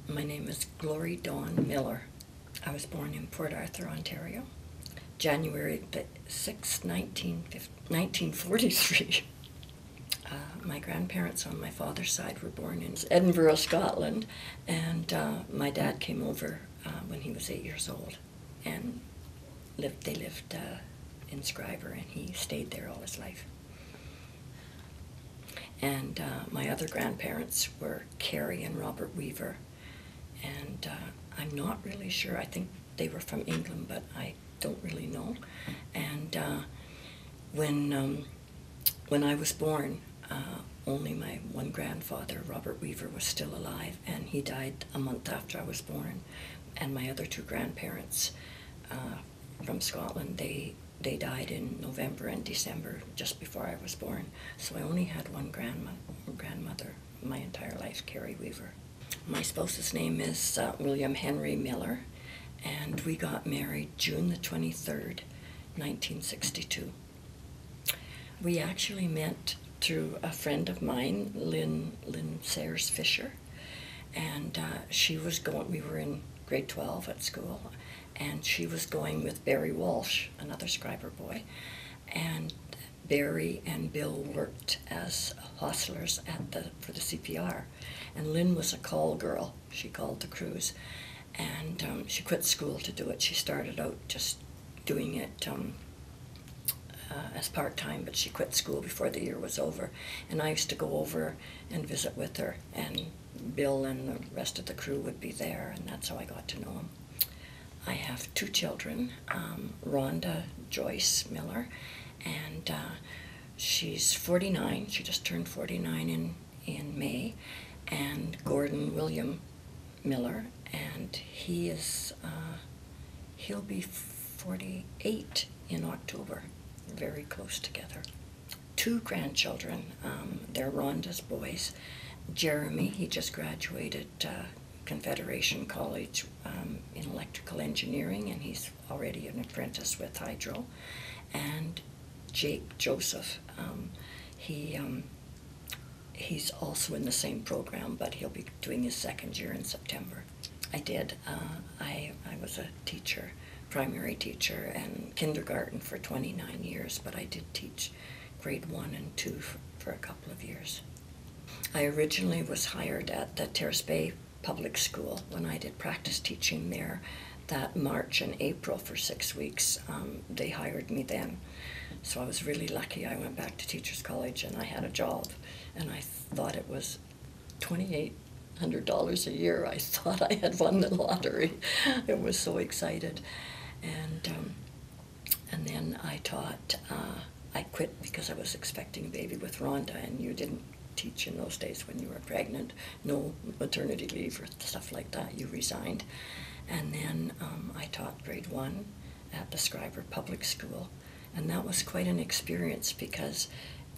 My name is Glorie Miller. I was born in Port Arthur, Ontario, January the 6th, 1943. My grandparents on my father's side were born in Edinburgh, Scotland, and my dad came over when he was 8 years old, and they lived in Schreiber, and he stayed there all his life. And my other grandparents were Carrie and Robert Weaver, and I'm not really sure. I think they were from England, but I don't really know. And when I was born, only my one grandfather, Robert Weaver, was still alive, and he died a month after I was born. And my other two grandparents from Scotland, they died in November and December, just before I was born. So I only had one grandmother my entire life, Carrie Weaver. My spouse's name is William Henry Miller, and we got married June the 23rd, 1962. We actually met through a friend of mine, Lynn Sayers Fisher, and she was going, we were in grade 12 at school, and she was going with Barry Walsh, another Schreiber boy, and Barry and Bill worked as hostlers for the CPR, and Lynn was a call girl. She called the crews, and she quit school to do it. She started out just doing it as part-time, but she quit school before the year was over, and I used to go over and visit with her, and Bill and the rest of the crew would be there, and that's how I got to know him. I have two children, Rhonda Joyce Miller, and she's 49. She just turned 49 in May, and Gordon William Miller, and he'll be 48 in October. Very close together. Two grandchildren, they're Rhonda's boys. Jeremy, he just graduated Confederation College in electrical engineering, and he's already an apprentice with Hydro. And Jake Joseph, he's also in the same program, but he'll be doing his second year in September. I was a teacher, primary teacher, and kindergarten for 29 years, but I did teach grade 1 and 2 for a couple of years. I originally was hired at the Terrace Bay Public School when I did practice teaching there. That March and April for 6 weeks, they hired me then. So I was really lucky. I went back to Teachers College and I had a job, and I thought it was $2,800 a year. I thought I had won the lottery. I was so excited. And then I taught, I quit because I was expecting a baby with Rhonda, and you didn't teach in those days when you were pregnant, no maternity leave or stuff like that. You resigned. And then I taught grade 1 at the Schreiber Public School, and that was quite an experience because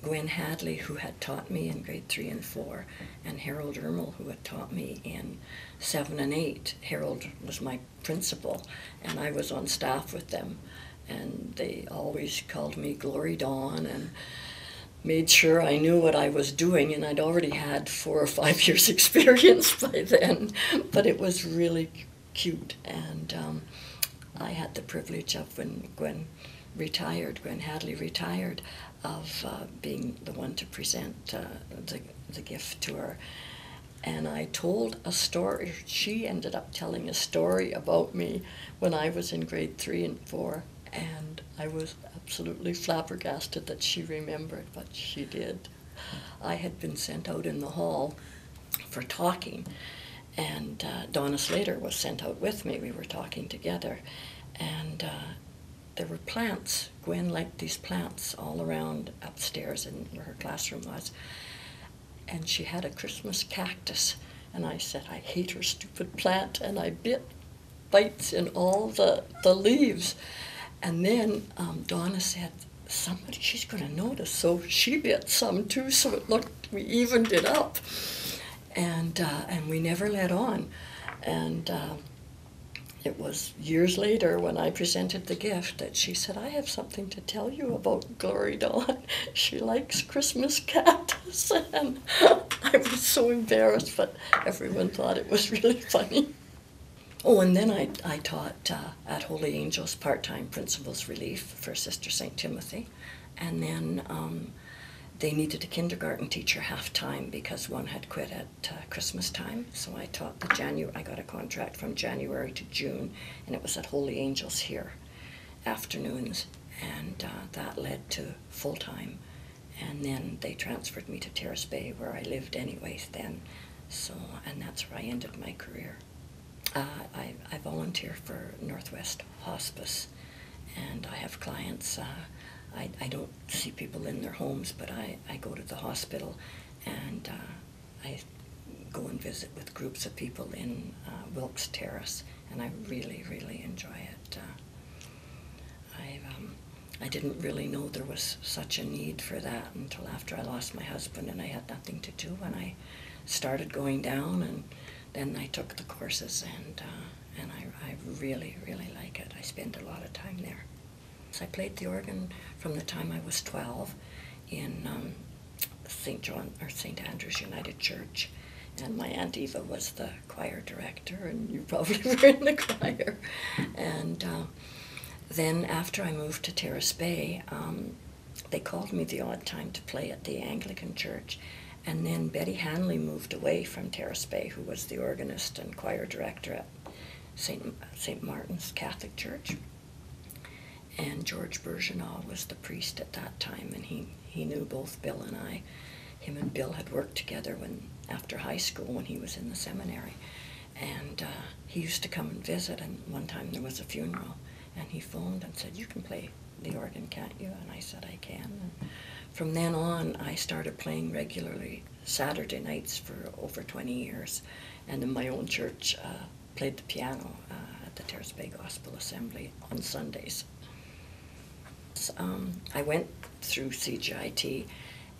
Gwen Hadley, who had taught me in grade 3 and 4, and Harold Ermel, who had taught me in 7 and 8. Harold was my principal, and I was on staff with them, and they always called me Glorie Dawn and made sure I knew what I was doing, and I'd already had 4 or 5 years experience by then, but it was really cute. And I had the privilege of, when Gwen Hadley retired, of being the one to present the gift to her. And I told a story. She ended up telling a story about me when I was in grade 3 and 4, and I was absolutely flabbergasted that she remembered, but she did. I had been sent out in the hall for talking, and Donna Slater was sent out with me. We were talking together, and there were plants. Gwen liked these plants all around upstairs in where her classroom was, and she had a Christmas cactus, and I said, I hate her stupid plant, and I bit bites in all the leaves. And then Donna said, she's going to notice, so she bit some too, so it looked, we evened it up, and we never let on. And it was years later when I presented the gift that she said, I have something to tell you about Glorie Dawn. She likes Christmas cactus. And I was so embarrassed, but everyone thought it was really funny. Oh, and then I taught at Holy Angels part-time Principal's Relief for Sister St. Timothy. And then they needed a kindergarten teacher half-time because one had quit at Christmas time. So I taught I got a contract from January to June, and it was at Holy Angels here, afternoons. And that led to full-time. And then they transferred me to Terrace Bay, where I lived anyways then. So, and that's where I ended my career. I volunteer for Northwest Hospice, and I have clients. I don't see people in their homes, but I go to the hospital, and I go and visit with groups of people in Wilkes Terrace, and I really, really enjoy it. I didn't really know there was such a need for that until after I lost my husband and I had nothing to do, and I started going down, and then I took the courses, and I really, really like it. I spend a lot of time there. So I played the organ from the time I was 12 in St. Andrew's United Church, and my Aunt Eva was the choir director, and you probably were in the choir. And then after I moved to Terrace Bay, they called me the odd time to play at the Anglican Church. And then Betty Hanley moved away from Terrace Bay, who was the organist and choir director at St. Martin's Catholic Church. And George Bergenaw was the priest at that time, and he knew both Bill and I. Him and Bill had worked together after high school when he was in the seminary. And he used to come and visit, and one time there was a funeral, and he phoned and said, "You can play the organ, can't you?" And I said, "I can." And from then on, I started playing regularly Saturday nights for over 20 years, and in my own church played the piano at the Terrace Bay Gospel Assembly on Sundays. I went through CGIT,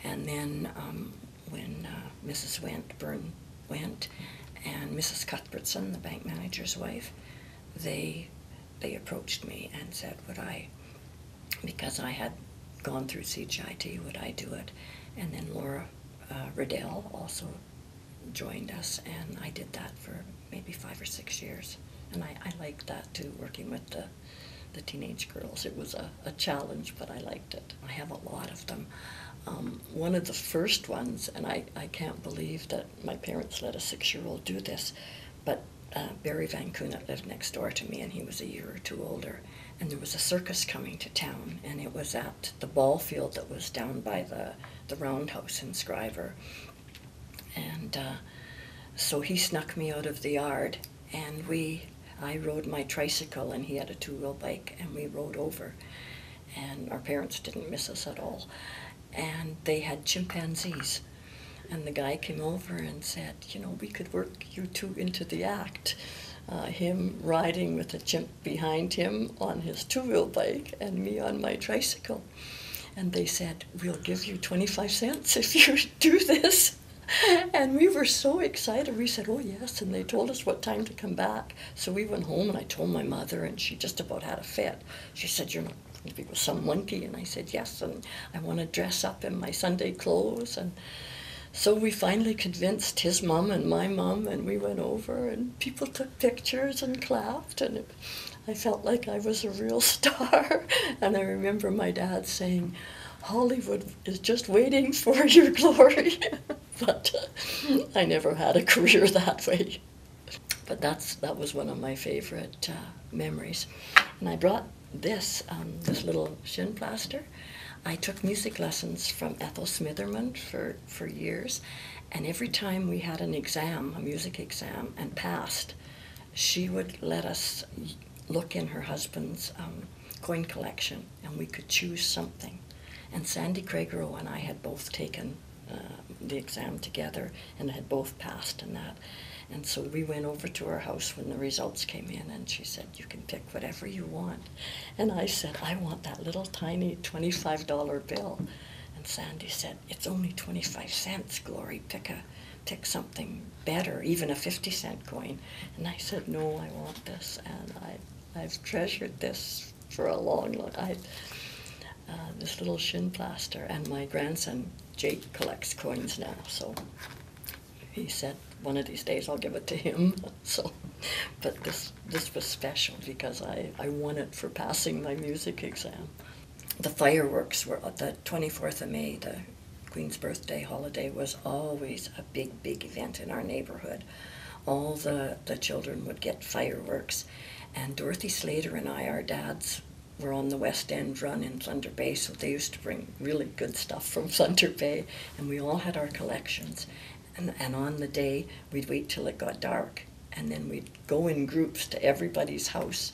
and then when Mrs. Byrne went, and Mrs. Cuthbertson, the bank manager's wife, they approached me and said, would I, because I had gone through CGIT, would I do it? And then Laura Riddell also joined us, and I did that for maybe 5 or 6 years. And I liked that too, working with the teenage girls. It was a challenge, but I liked it. I have a lot of them. One of the first ones, and I can't believe that my parents let a 6-year-old do this, but Barry Van Coonet lived next door to me, and he was a year or two older. And there was a circus coming to town, and it was at the ball field that was down by the roundhouse in Schreiber. And so he snuck me out of the yard, and I rode my tricycle, and he had a 2-wheel bike, and we rode over. And our parents didn't miss us at all. And they had chimpanzees. And the guy came over and said, you know, we could work you two into the act. Him riding with a chimp behind him on his 2-wheel bike, and me on my tricycle. And they said, we'll give you 25 cents if you do this. And we were so excited. We said, oh yes, and they told us what time to come back. So we went home, and I told my mother, and she just about had a fit. She said, you're not going to be with some monkey? And I said, yes, and I want to dress up in my Sunday clothes. And so we finally convinced his mom and my mom, and we went over, and people took pictures and clapped, and I felt like I was a real star. And I remember my dad saying, Hollywood is just waiting for your glory. But I never had a career that way. But that was one of my favorite memories. And I brought this little shin plaster. I took music lessons from Ethel Smitherman for years, and every time we had an exam, a music exam, and passed, she would let us look in her husband's coin collection, and we could choose something. And Sandy Craigero and I had both taken the exam together and had both passed in that. And so we went over to her house when the results came in, and she said, you can pick whatever you want. And I said, I want that little tiny $25 bill. And Sandy said, it's only 25 cents, Glorie, pick something better, even a 50-cent coin. And I said, no, I want this, and I've treasured this for a long time. This little shin plaster, and my grandson Jake collects coins now, so he said, one of these days I'll give it to him. So, but this was special because I won it for passing my music exam. The fireworks were the 24th of May, the Queen's birthday holiday, was always a big, big event in our neighborhood. All the children would get fireworks. And Dorothy Slater and I, our dads, were on the West End run in Thunder Bay, so they used to bring really good stuff from Thunder Bay, and we all had our collections. And on the day, we'd wait till it got dark, and then we'd go in groups to everybody's house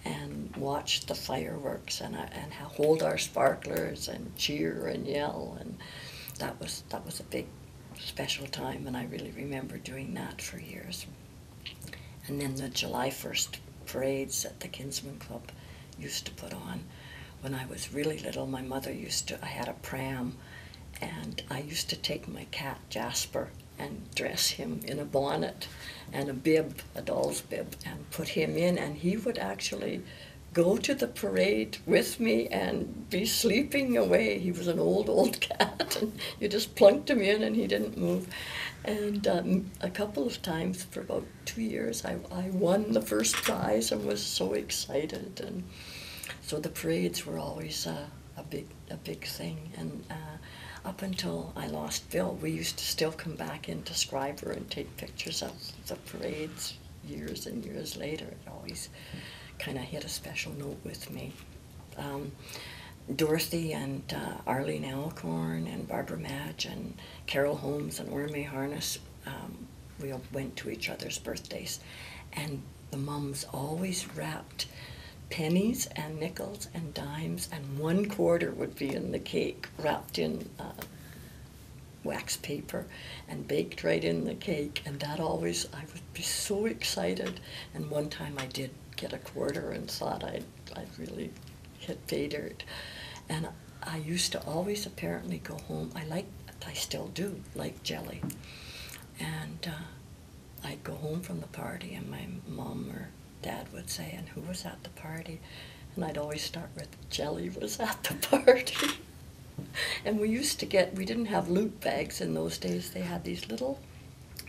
and watch the fireworks and hold our sparklers and cheer and yell, and that was a big special time, and I really remember doing that for years. And then the July 1st parades that the Kinsman Club used to put on. When I was really little, my mother I had a pram, and I used to take my cat Jasper and dress him in a bonnet and a bib, a doll's bib, and put him in, and he would actually go to the parade with me and be sleeping away. He was an old cat, and you just plunked him in and he didn't move. And a couple of times for about 2 years I won the first prize and was so excited. And so the parades were always a big thing. And up until I lost Bill, we used to still come back into Schreiber and take pictures of the parades years and years later. It always kind of hit a special note with me. Dorothy and Arlene Alcorn and Barbara Madge and Carol Holmes and Orme Harness, we all went to each other's birthdays, and the mums always wrapped pennies and nickels and dimes, and 1 quarter would be in the cake, wrapped in wax paper and baked right in the cake, and that always, I would be so excited. And one time I did get a quarter and thought I'd really hit pay dirt. And I used to always apparently go home, I still do like jelly, and I'd go home from the party and my mom or Dad would say, "And who was at the party?" And I'd always start with, "Jelly was at the party." And we didn't have loot bags in those days. They had these little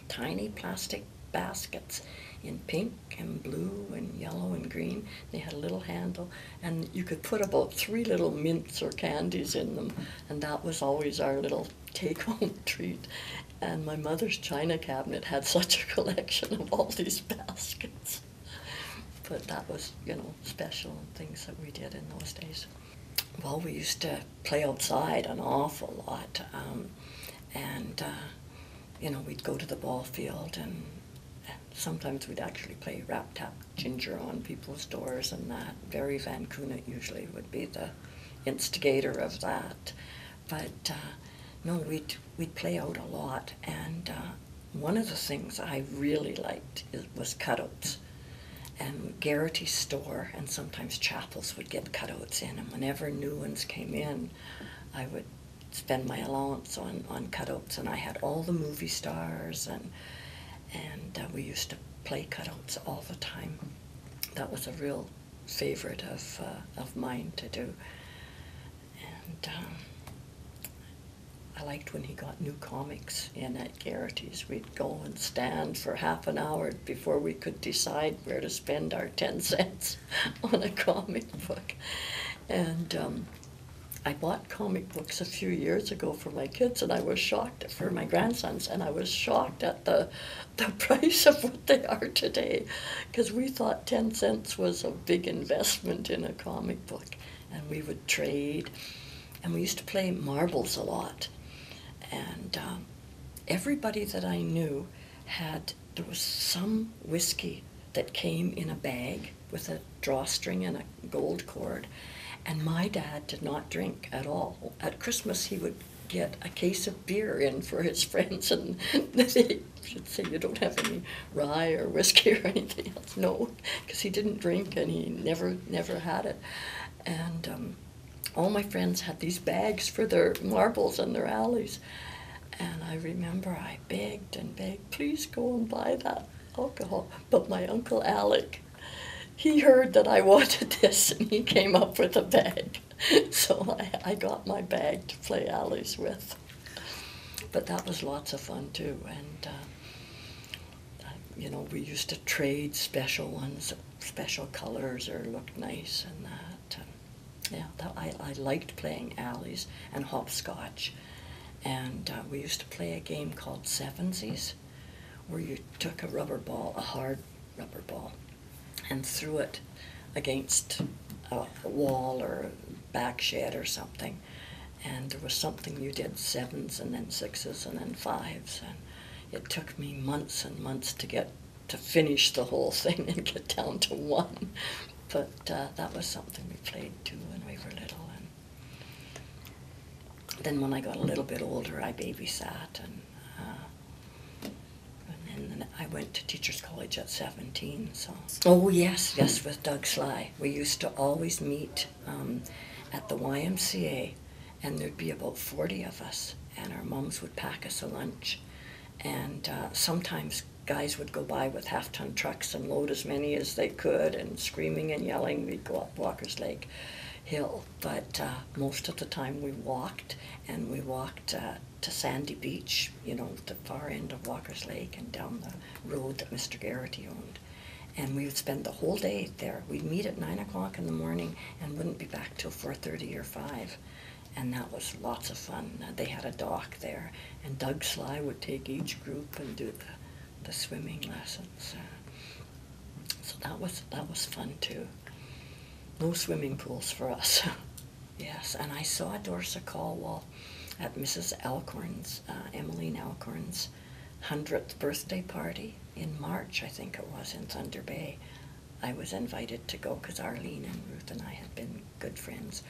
tiny plastic baskets in pink and blue and yellow and green. They had a little handle, and you could put about 3 little mints or candies in them, and that was always our little take-home treat. And my mother's china cabinet had such a collection of all these baskets. But that was, special things that we did in those days. Well, we used to play outside an awful lot, and we'd go to the ball field, and sometimes we'd actually play rap-tap ginger on people's doors and that. Barry Van Coonet usually would be the instigator of that. But no, we'd play out a lot, and one of the things I really liked was cutouts. And Garrity's store and sometimes Chapels would get cutouts in, and whenever new ones came in, I would spend my allowance on cutouts, and I had all the movie stars, and we used to play cutouts all the time. That was a real favorite of mine to do. And I liked when he got new comics in at Garrity's. We'd go and stand for half an hour before we could decide where to spend our 10 cents on a comic book. And I bought comic books a few years ago for my kids, and I was shocked, for my grandsons, and I was shocked at the price of what they are today, because we thought 10 cents was a big investment in a comic book. And we would trade, and we used to play marbles a lot. And everybody that I knew there was some whiskey that came in a bag with a drawstring and a gold cord. And my dad did not drink at all. At Christmas, he would get a case of beer in for his friends, and they should say, "You don't have any rye or whiskey or anything else." No, because he didn't drink, and he never had it. And all my friends had these bags for their marbles and their alleys. And I remember I begged and begged, "Please go and buy that alcohol." But my Uncle Alec, he heard that I wanted this, and he came up with a bag. So I got my bag to play alleys with. But that was lots of fun too, and you know, we used to trade special ones, special colors or looked nice and that. Yeah, I liked playing alleys and hopscotch. And we used to play a game called Sevensies, where you took a rubber ball, a hard rubber ball, and threw it against a wall or a back shed or something. And there was something you did, sevens and then sixes and then fives. And it took me months and months to finish the whole thing and get down to one. But that was something we played too when we were little. And then when I got a little bit older, I babysat, and then I went to Teachers College at 17. So, oh yes, with Doug Sly. We used to always meet at the YMCA, and there'd be about 40 of us, and our mums would pack us a lunch, and sometimes guys would go by with half-ton trucks and load as many as they could, and screaming and yelling. We'd go up Walker's Lake Hill, but most of the time we walked, and we walked to Sandy Beach, you know, the far end of Walker's Lake, and down the road that Mr. Garrity owned. And we would spend the whole day there. We'd meet at 9 o'clock in the morning and wouldn't be back till 4:30 or 5. And that was lots of fun. They had a dock there, and Doug Sly would take each group and do the swimming lessons. So that was fun too. No swimming pools for us. Yes, and I saw Dorsa Caldwell at Mrs. Alcorn's, Emmeline Alcorn's 100th birthday party in March, I think it was, in Thunder Bay. I was invited to go because Arlene and Ruth and I had been good friends.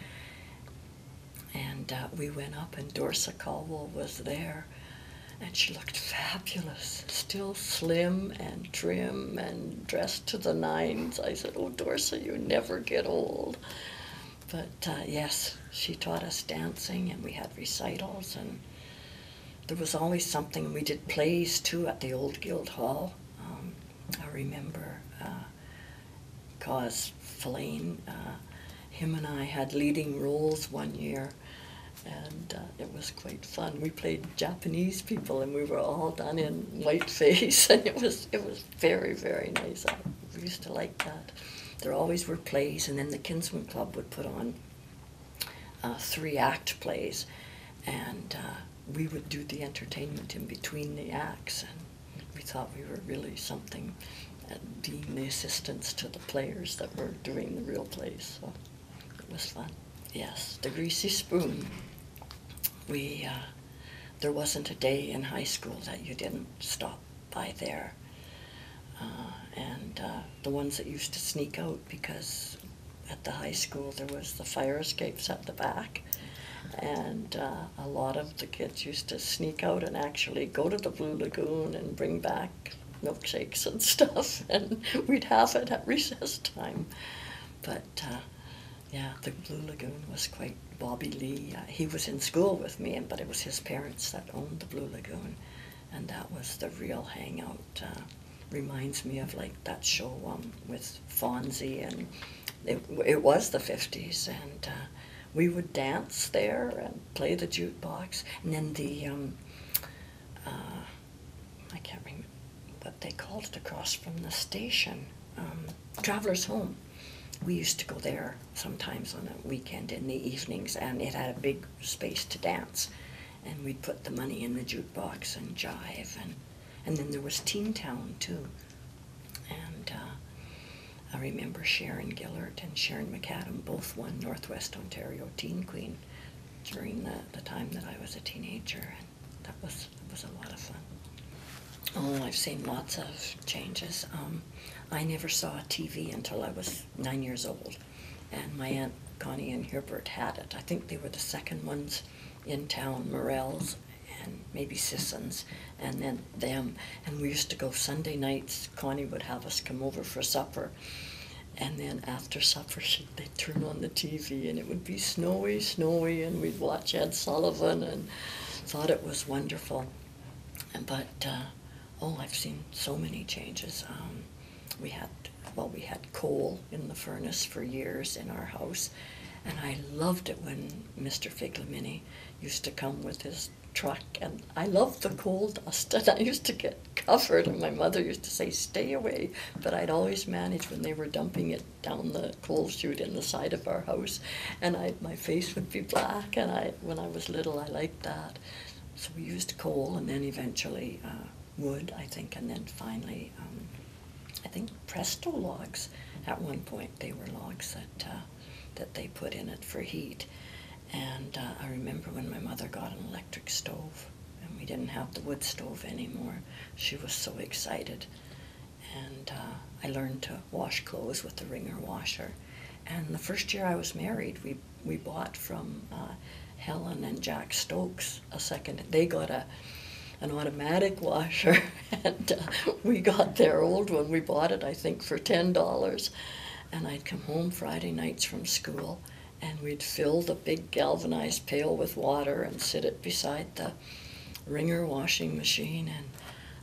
And we went up, and Dorsa Caldwell was there, and she looked fabulous, still slim and trim and dressed to the nines. I said, "Oh, Dorsa, you never get old." But yes, she taught us dancing, and we had recitals, and there was always something. And we did plays too at the old Guild Hall. I remember Cos Filane, him and I had leading roles one year, and it was quite fun. We played Japanese people, and we were all done in whiteface, and it was very, very nice. We used to like that. There always were plays, and then the Kinsman Club would put on 3-act plays, and we would do the entertainment in between the acts, and we thought we were really something, being the assistants to the players that were doing the real plays, so it was fun. Yes, the Greasy Spoon. There wasn't a day in high school that you didn't stop by there. And the ones that used to sneak out, because at the high school there was the fire escapes at the back, and a lot of the kids used to sneak out and actually go to the Blue Lagoon and bring back milkshakes and stuff, and we'd have it at recess time. But yeah, the Blue Lagoon was quite. Bobby Lee, he was in school with me, but it was his parents that owned the Blue Lagoon, and that was the real hangout. Reminds me of like that show with Fonzie, and it was the 50s, and we would dance there and play the jukebox, and then the I can't remember what they called it across from the station, Traveller's Home. We used to go there sometimes on a weekend in the evenings, and it had a big space to dance, and we'd put the money in the jukebox and jive, and then there was Teen Town too, and I remember Sharon Gillard and Sharon McAdam both won Northwest Ontario Teen Queen during the time that I was a teenager, and that was a lot of fun. Oh, I've seen lots of changes. I never saw a TV until I was 9 years old, and my Aunt Connie and Hubert had it. I think they were the second ones in town, Morels and maybe Sissons, and then them. And we used to go Sunday nights. Connie would have us come over for supper, and then after supper they'd turn on the TV, and it would be snowy, and we'd watch Ed Sullivan and thought it was wonderful. But oh, I've seen so many changes. We had coal in the furnace for years in our house, and I loved it when Mr. Figlamini used to come with his truck, and I loved the coal dust, and I used to get covered, and my mother used to say, stay away, but I'd always manage when they were dumping it down the coal chute in the side of our house, and my face would be black, and when I was little, I liked that. So we used coal, and then eventually wood, I think, and then finally, I think Presto logs. At one point, they were logs that they put in it for heat. And I remember when my mother got an electric stove, and we didn't have the wood stove anymore. She was so excited. And I learned to wash clothes with the wringer washer. And the first year I was married, we bought from Helen and Jack Stokes a second. They got an automatic washer, and we got their old one. We bought it, I think, for $10. And I'd come home Friday nights from school, and we'd fill the big galvanized pail with water and sit it beside the wringer washing machine, and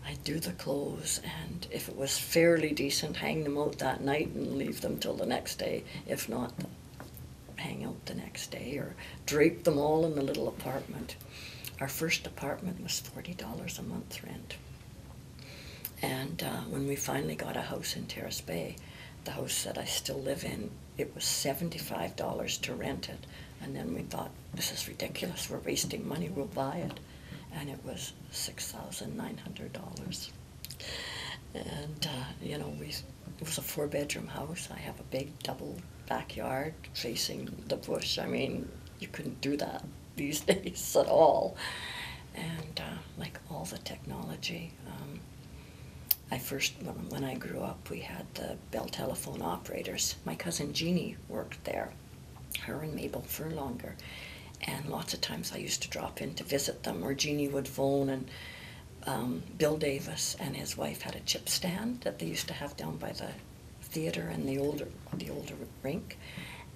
I'd do the clothes, and if it was fairly decent, hang them out that night and leave them till the next day. If not, hang out the next day, or drape them all in the little apartment. Our first apartment was $40 a month rent. And when we finally got a house in Terrace Bay, the house that I still live in, it was $75 to rent it. And then we thought, this is ridiculous, we're wasting money, we'll buy it. And it was $6,900. And, you know, it was a 4-bedroom house. I have a big double backyard facing the bush. I mean, you couldn't do that these days at all. And like all the technology, when I grew up, we had the Bell telephone operators. My cousin Jeannie worked there, her and Mabel Furlonger. And lots of times I used to drop in to visit them, or Jeannie would phone, and Bill Davis and his wife had a chip stand that they used to have down by the theater and the older rink.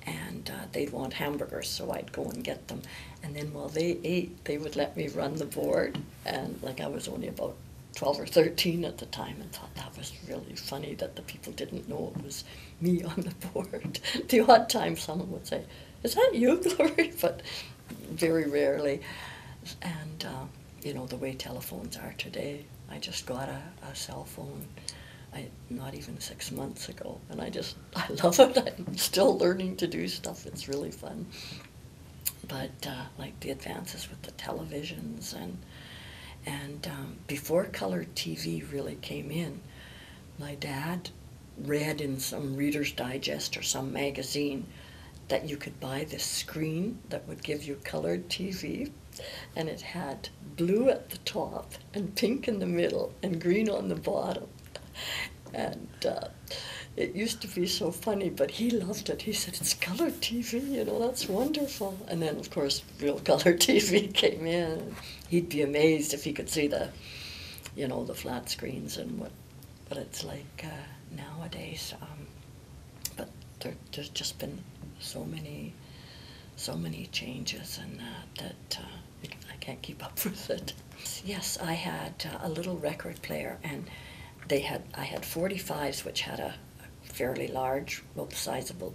And they'd want hamburgers, so I'd go and get them. And then while they ate, they would let me run the board. And like I was only about 12 or 13 at the time, and thought that was really funny that the people didn't know it was me on the board. The odd time someone would say, is that you, Glorie? But very rarely. And, you know, the way telephones are today, I just got a cell phone not even 6 months ago, and I love it. I'm still learning to do stuff. It's really fun. But like the advances with the televisions, and before color TV really came in, my dad read in some Reader's Digest or some magazine that you could buy this screen that would give you colored TV, and it had blue at the top and pink in the middle and green on the bottom. And it used to be so funny, but he loved it. He said, it's colored TV, you know, that's wonderful. And then, of course, real color TV came in. He'd be amazed if he could see the, you know, the flat screens and what it's like nowadays. But there's just been so many changes, and that I can't keep up with it. Yes, I had a little record player, and I had 45s, which had a fairly large, well, sizable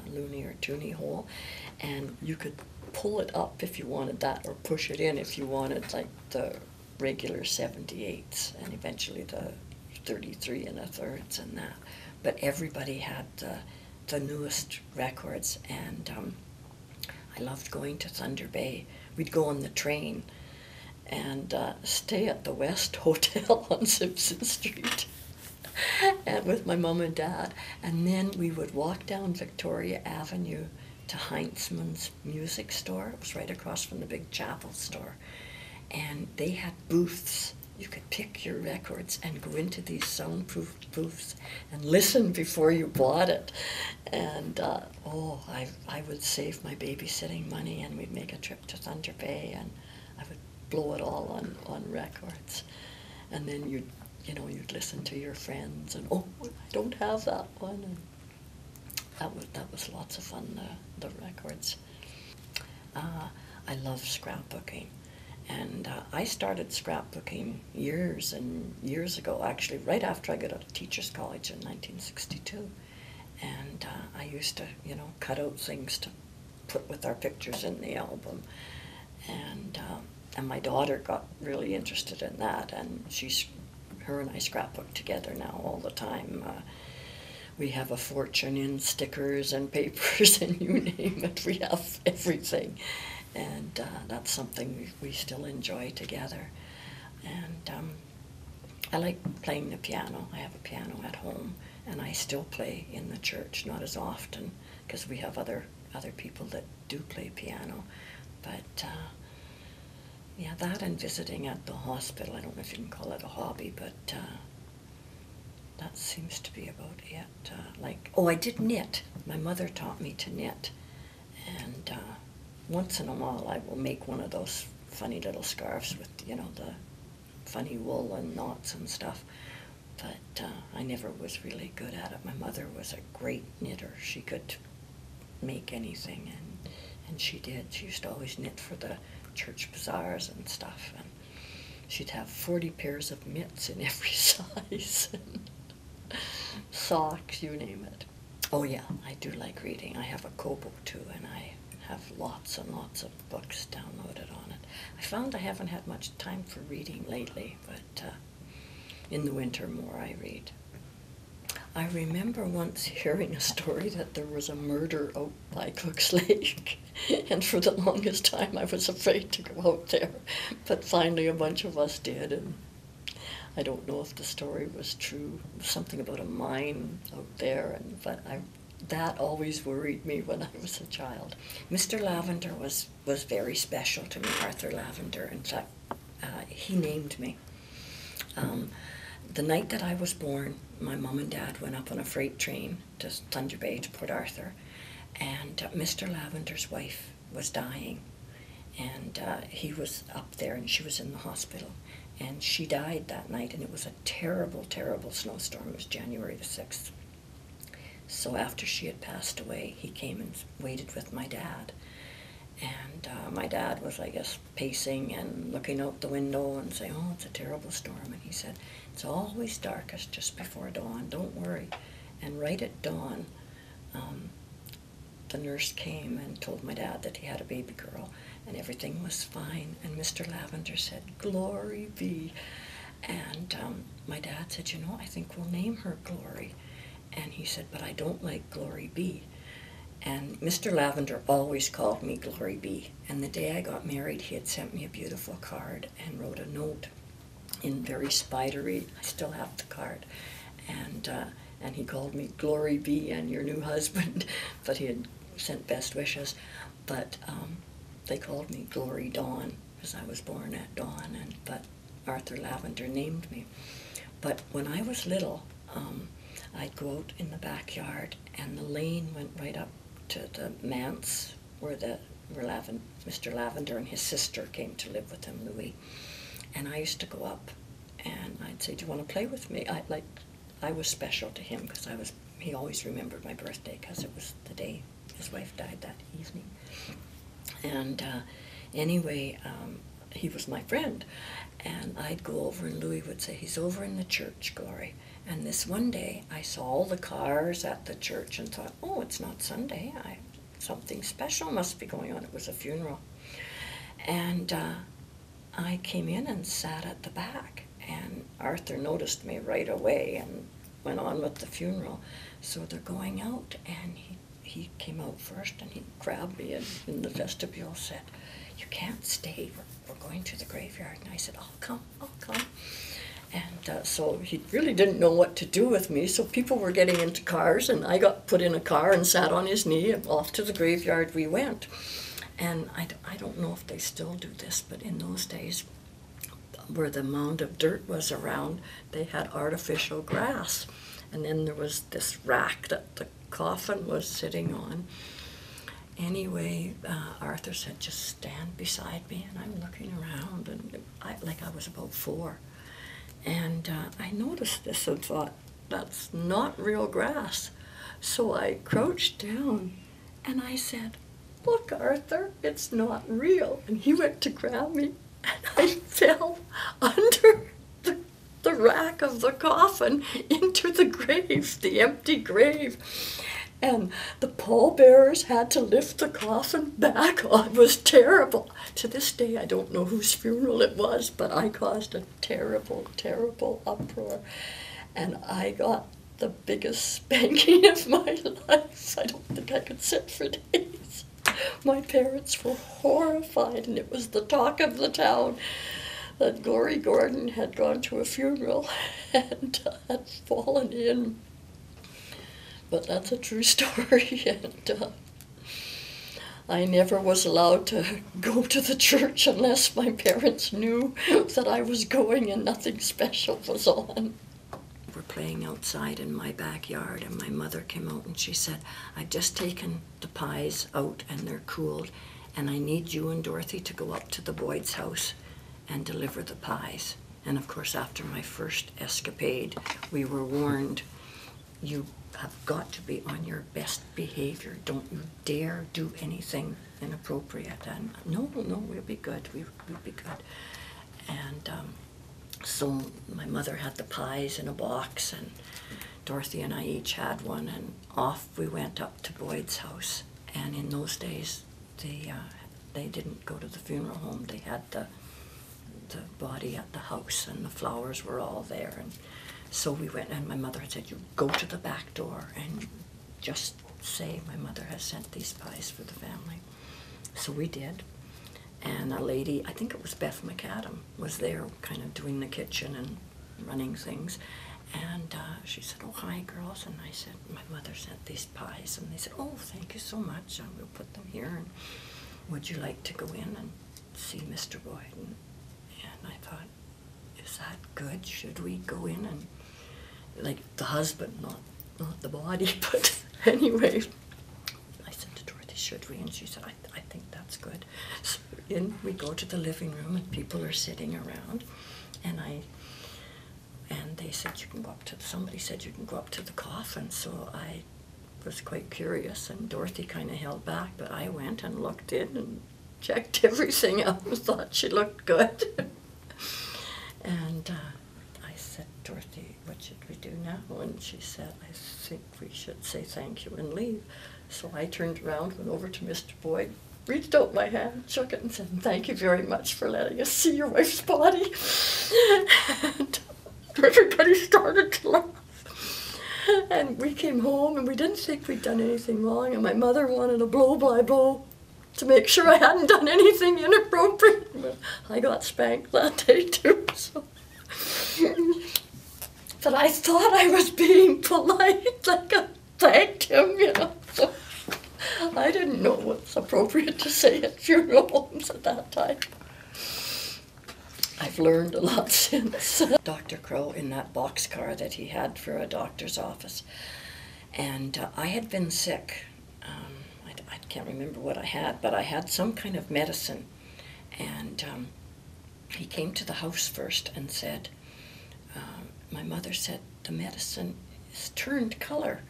loony or toonie hole, and you could pull it up if you wanted that, or push it in if you wanted like the regular 78s, and eventually the 33 1/3 and that. But everybody had the newest records, and I loved going to Thunder Bay. We'd go on the train and stay at the West Hotel on Simpson Street and with my mom and dad. And then we would walk down Victoria Avenue to Heinzman's music store. It was right across from the big Chapel store. And they had booths. You could pick your records and go into these soundproof booths and listen before you bought it. And I would save my babysitting money, and we'd make a trip to Thunder Bay, and I would blow it all on records. And then you'd listen to your friends, and I don't have that one. And that was lots of fun, the records. I love scrapbooking. And I started scrapbooking years and years ago, actually, right after I got out of Teachers College in 1962. And I used to, cut out things to put with our pictures in the album. And And my daughter got really interested in that, and her and I scrapbook together now all the time. We have a fortune in stickers and papers and you name it, we have everything. And that's something we still enjoy together. And I like playing the piano. I have a piano at home, and I still play in the church, not as often, because we have other people that do play piano. But yeah, that and visiting at the hospital, I don't know if you can call it a hobby, but that seems to be about it. I did knit. My mother taught me to knit. And once in a while I will make one of those funny little scarves with, the funny wool and knots and stuff. But I never was really good at it. My mother was a great knitter. She could make anything, and she did. She used to always knit for the church bazaars and stuff. And she'd have 40 pairs of mitts in every size. Socks, you name it. Oh yeah, I do like reading. I have a Kobo too, and I have lots and lots of books downloaded on it. I found I haven't had much time for reading lately, but in the winter more I read. I remember once hearing a story that there was a murder out by Cook's Lake, and for the longest time I was afraid to go out there, but finally a bunch of us did, and I don't know if the story was true. Something about a mine out there, but that always worried me when I was a child. Mr. Lavender was very special to me, Arthur Lavender. In fact, he named me. The night that I was born, my mom and dad went up on a freight train to Thunder Bay to Port Arthur, and Mr. Lavender's wife was dying, and he was up there and she was in the hospital. And she died that night, and it was a terrible, terrible snowstorm. It was January the 6th. So after she had passed away, he came and waited with my dad. And my dad was, I guess, pacing and looking out the window and saying, "Oh, it's a terrible storm." And he said, "It's always darkest just before dawn, don't worry." And right at dawn, the nurse came and told my dad that he had a baby girl, and everything was fine. And Mr. Lavender said, "Glory be." And my dad said, "I think we'll name her Glory." And he said, "But I don't like Glory B." And Mr. Lavender always called me Glory B. And the day I got married, he had sent me a beautiful card and wrote a note in very spidery. I still have the card. And he called me Glory B and your new husband, but he had sent best wishes. But they called me Glory Dawn because I was born at dawn, but Arthur Lavender named me. But when I was little, I'd go out in the backyard, and the lane went right up to the manse where Mr. Lavender and his sister came to live with him, Louis. And I used to go up, and I'd say, "Do you want to play with me?" I was special to him because he always remembered my birthday because it was the day his wife died that evening. And anyway, he was my friend, and I'd go over, and Louis would say, "He's over in the church, Glory." And this one day, I saw all the cars at the church and thought, "Oh, it's not Sunday. Something special must be going on." It was a funeral. And I came in and sat at the back, and Arthur noticed me right away and went on with the funeral. So they're going out, and he came out first, and he grabbed me in the vestibule, said, "You can't stay. We're going to the graveyard." And I said, I'll come. And so he really didn't know what to do with me, so people were getting into cars, and I got put in a car and sat on his knee, and off to the graveyard we went. And I don't know if they still do this, but in those days, where the mound of dirt was around, they had artificial grass. And then there was this rack that the coffin was sitting on. Anyway, Arthur said, "Just stand beside me," and I'm looking around, and I was about 4. And I noticed this and thought, that's not real grass. So I crouched down, and I said, "Look, Arthur, it's not real." And he went to grab me, and I fell under the rack of the coffin into the grave, the empty grave. and the pallbearers had to lift the coffin back. Oh, it was terrible. To this day, I don't know whose funeral it was, but I caused a terrible, terrible uproar. And I got the biggest spanking of my life. I don't think I could sit for days. My parents were horrified, and it was the talk of the town that Glorie Gordon had gone to a funeral and had fallen in. But that's a true story, and I never was allowed to go to the church unless my parents knew that I was going and nothing special was on. We're playing outside in my backyard, and my mother came out and she said, "I've just taken the pies out and they're cooled, and I need you and Dorothy to go up to the Boyd's house and deliver the pies." And of course, after my first escapade, we were warned, you have got to be on your best behavior. Don't you dare do anything inappropriate. And no, we'll be good, we'll be good. And so my mother had the pies in a box, and Dorothy and I each had one, and off we went up to Boyd's house. And in those days, they didn't go to the funeral home. They had the body at the house, and the flowers were all there. And so we went, and my mother had said, "You go to the back door and just say my mother has sent these pies for the family." So we did. And a lady, I think it was Beth McAdam, was there kind of doing the kitchen and running things. And she said, "Oh, hi, girls." And I said, "My mother sent these pies." And they said, "Oh, thank you so much. And we'll put them here. And would you like to go in and see Mr. Boyd?" And I thought, is that good? Should we go in and, like, the husband, not the body, but anyway. I said to Dorothy, "Should we?" And she said, I think that's good. So in we go to the living room, and people are sitting around, and they said, "You can go up to," somebody said, "You can go up to the coffin." So I was quite curious, and Dorothy kind of held back, but I went and looked in and checked everything out and thought she looked good. And I said, "Dorothy, what should we do now?" And she said, "I think we should say thank you and leave." So I turned around, went over to Mr. Boyd, reached out my hand, shook it, and said, "Thank you very much for letting us see your wife's body." And everybody started to laugh. And we came home, and we didn't think we'd done anything wrong, and my mother wanted a blow-by-blow to make sure I hadn't done anything inappropriate. But I got spanked that day too. So. But I thought I was being polite, like I thanked him, you know. So I didn't know what's appropriate to say at funeral homes at that time. I've learned a lot since. Dr. Crow in that boxcar that he had for a doctor's office. And I had been sick. I can't remember what I had, but I had some kind of medicine. And he came to the house first and said, my mother said, "The medicine has turned color."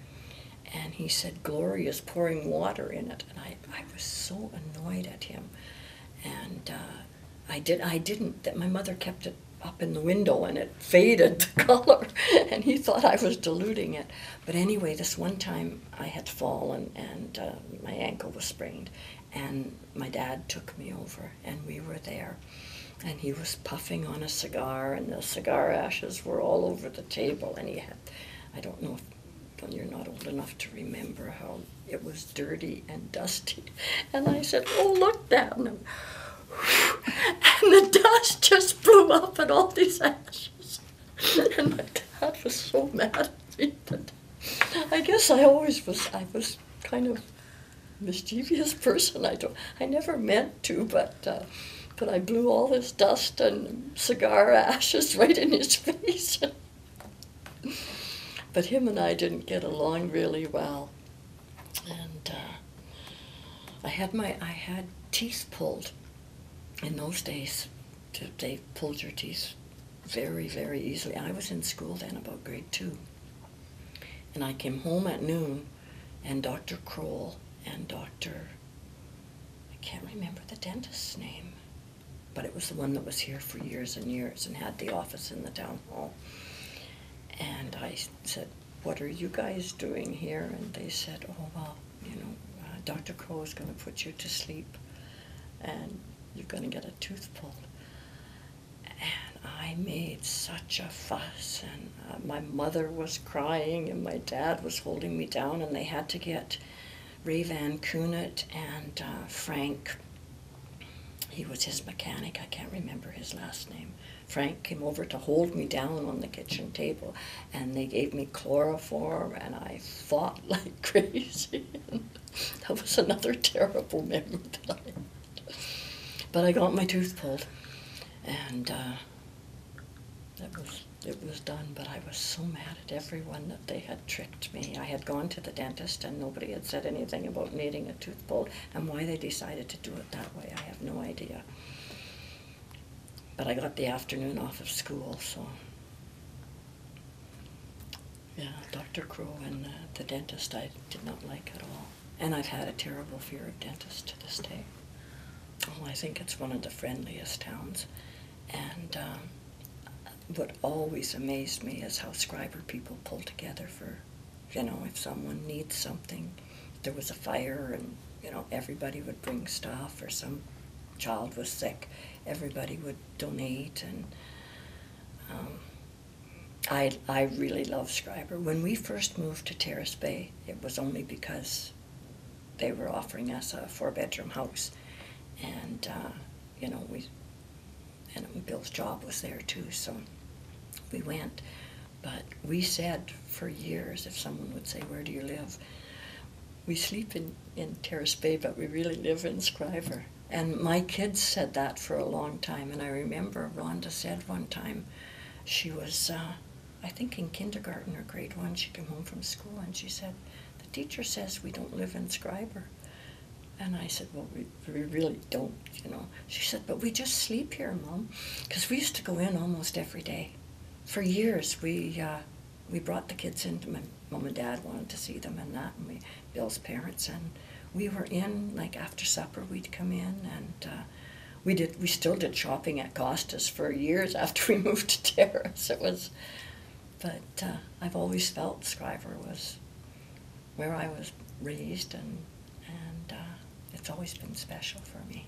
And he said, "Glorie is pouring water in it." And I was so annoyed at him. And that my mother kept it up in the window, and it faded the color, and he thought I was diluting it. But anyway, this one time I had fallen, and my ankle was sprained, and my dad took me over, and we were there, and he was puffing on a cigar, and the cigar ashes were all over the table, and he had, I don't know if you're not old enough to remember how it was dirty and dusty. And I said, "Oh, look, Dad." And the dust just blew up and all these ashes. And my dad was so mad at me that I guess I was kind of mischievous person. I never meant to, but I blew all this dust and cigar ashes right in his face. But him and I didn't get along really well. And I had teeth pulled. In those days, they pulled your teeth very, very easily. I was in school then, about grade 2. And I came home at noon, and Dr. Kroll and I can't remember the dentist's name, but it was the one that was here for years and years and had the office in the town hall. And I said, what are you guys doing here? And they said, oh, well, you know, Dr. Crow is going to put you to sleep, and you're going to get a tooth pulled. And I made such a fuss, and my mother was crying, and my dad was holding me down, and they had to get Ray Van Coonet and Frank. He was his mechanic. I can't remember his last name. Frank came over to hold me down on the kitchen table, and they gave me chloroform, and I fought like crazy. That was another terrible memory that I had. But I got my tooth pulled, and it was done. But I was so mad at everyone that they had tricked me. I had gone to the dentist, and nobody had said anything about needing a tooth pulled, and why they decided to do it that way, I have no idea. But I got the afternoon off of school, so yeah, Dr. Crow and the dentist I did not like at all. And I've had a terrible fear of dentists to this day. Oh, I think it's one of the friendliest towns. And what always amazed me is how Schreiber people pull together for, you know, if someone needs something. If there was a fire and, you know, everybody would bring stuff, or some child was sick, everybody would donate. And I really love Schreiber. When we first moved to Terrace Bay, it was only because they were offering us a 4-bedroom house. And, you know, and Bill's job was there too, so we went. But we said for years, if someone would say, where do you live? We sleep in Terrace Bay, but we really live in Schreiber. And my kids said that for a long time. And I remember Rhonda said one time, she was, I think in kindergarten or grade 1, she came home from school, and she said, the teacher says we don't live in Schreiber. And I said, well, we really don't, you know. She said, but we just sleep here, Mom. Because we used to go in almost every day. For years, we brought the kids in. My mom and dad wanted to see them and that, and Bill's parents. And we were in, like after supper, we'd come in, and we still did shopping at Costa's for years after we moved to Terrace. But I've always felt Schreiber was where I was raised, and it's always been special for me.